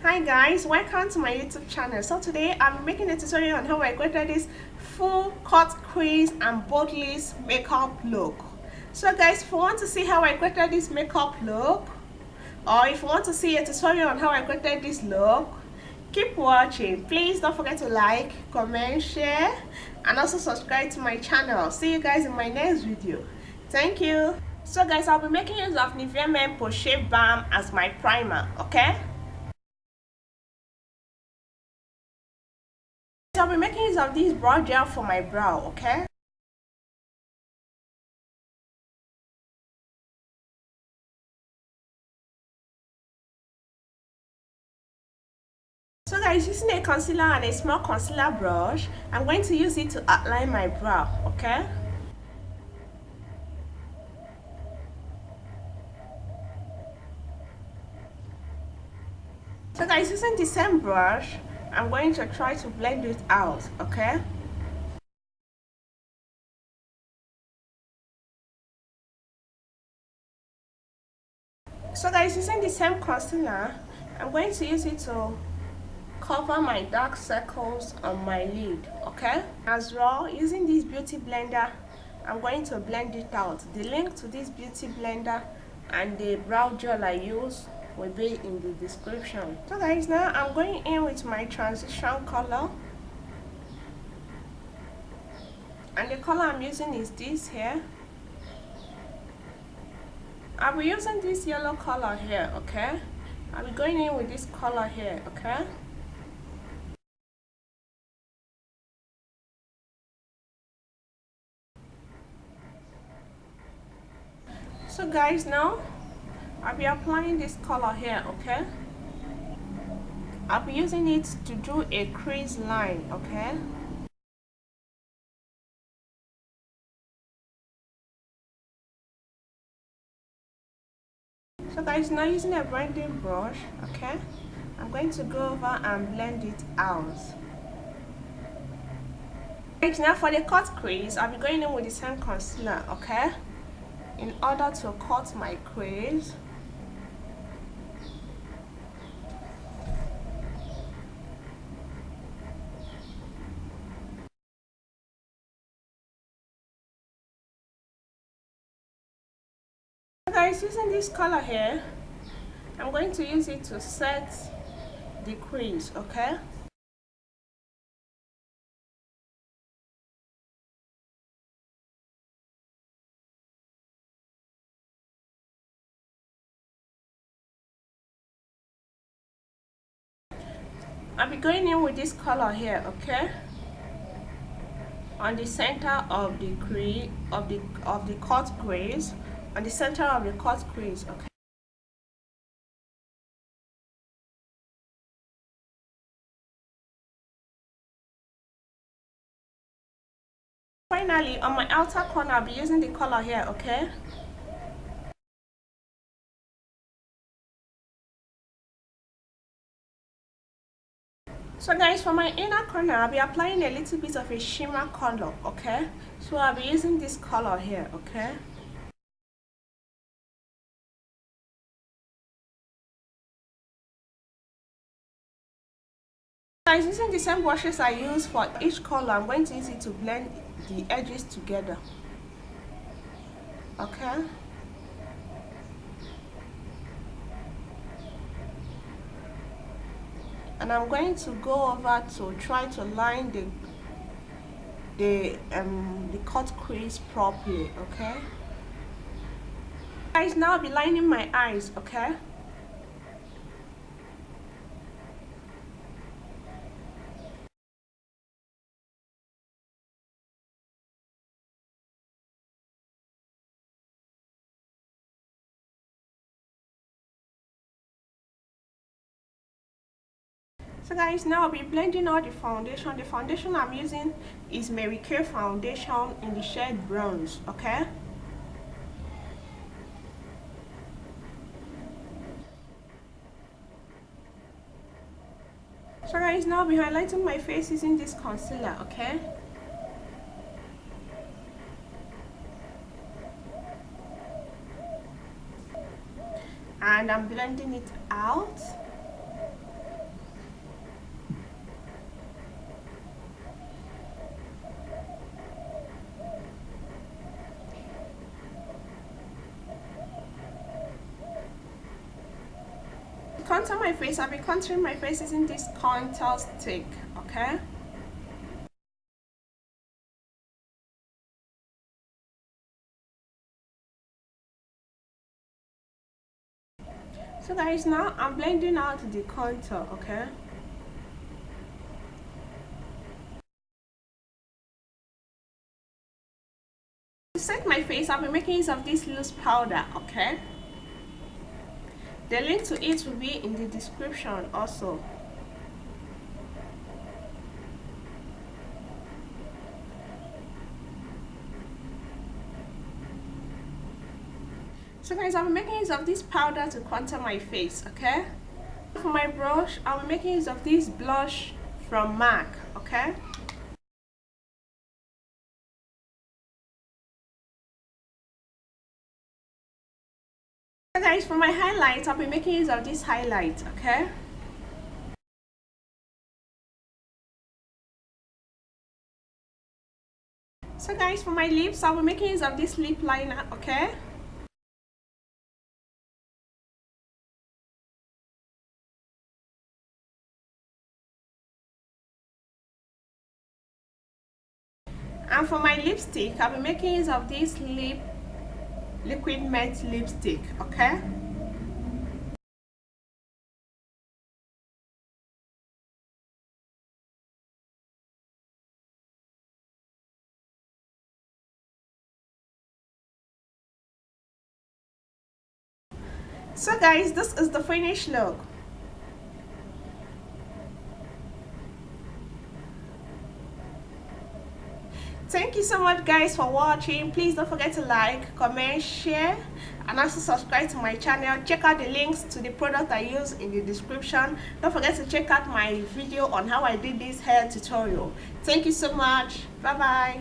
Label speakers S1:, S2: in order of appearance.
S1: Hi guys, welcome to my YouTube channel. So today I'm making a tutorial on how I created this full cut crease and bold lace makeup look. So guys, if you want to see how I created this makeup look, or if you want to see a tutorial on how I created this look, keep watching. Please don't forget to like, comment, share, and also subscribe to my channel. See you guys in my next video. Thank you. So guys, I'll be making use of Nivea Men Crochet Balm as my primer, okay? I'll be making use of this brow gel for my brow, okay? So guys, using a concealer and a small concealer brush, I'm going to use it to outline my brow, okay? So guys, using the same brush, I'm going to try to blend it out, okay? So guys, using the same concealer, I'm going to use it to cover my dark circles on my lid, okay? As well, using this beauty blender, I'm going to blend it out. The link to this beauty blender and the brow gel I use will be in the description. So guys, now I'm going in with my transition color, and the color I'm using is this here. I'll be using this yellow color here, okay? I'll be going in with this color here, okay? So guys, now I'll be applying this color here, okay? I'll be using it to do a crease line, okay? So guys, now using a blending brush, okay, I'm going to go over and blend it out. Right, now for the cut crease, I'll be going in with the same concealer, okay, in order to cut my crease. So guys, using this color here, I'm going to use it to set the crease, okay? I'll be going in with this color here, okay, on the center of the crease of the cut crease, on the center of the cut crease, okay. Finally, on my outer corner, I'll be using the color here, okay. So guys, for my inner corner, I'll be applying a little bit of a shimmer color, okay? So I'll be using this color here, okay? Guys, using the same brushes I use for each color, I'm going to use it to blend the edges together, okay? And I'm going to go over to try to line the cut crease properly, okay? Guys, now I'll be lining my eyes, okay? So guys, now I'll be blending out the foundation. The foundation I'm using is Mary Kay foundation in the shade bronze, okay? So guys, now I'll be highlighting my face using this concealer, okay? And I'm blending it out. contour my face, I'll be contouring my face using this contour stick, okay? So guys, now I'm blending out the contour, okay? To set my face, I'll be making use of this loose powder, okay? The link to it will be in the description also. So guys, I'll be making use of this powder to contour my face, okay? For my brush, I'll be making use of this blush from MAC, okay? So guys, for my highlight, I'll be making use of this highlight, okay? So guys, for my lips, I'll be making use of this lip liner, okay? And for my lipstick, I'll be making use of this liquid matte lipstick, okay? So guys, this is the finished look. Thank you so much guys for watching. Please don't forget to like, comment, share, and also subscribe to my channel. Check out the links to the product I use in the description. Don't forget to check out my video on how I did this hair tutorial. Thank you so much. Bye bye.